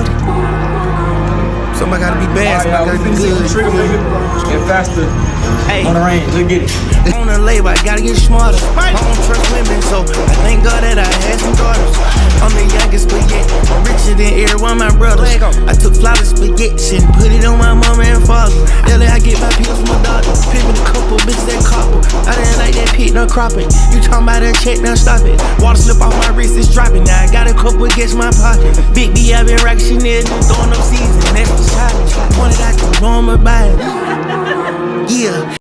bro. Somebody gotta be bad, somebody gotta be good. Trigger finger and faster. Hey, on the range, let's get it. On the label, I gotta get smarter. I don't trust women, so I thank God that I had some daughters. I'm the youngest, but yet I'm richer than every one of my brothers. I took flawless spaghetti and put it on my mama and father. LA, I get my pills from my doctor. Pimpin' a couple bitches that copper. I didn't like that pit, no cropping. You talking about that check, now stop it. Water slip off my wrist, it's dropping. Now I got a couple against my pocket. Big B, I been rockin' Chanel, throwing up season. That's the challenge. Pointed out to know my body. Yeah.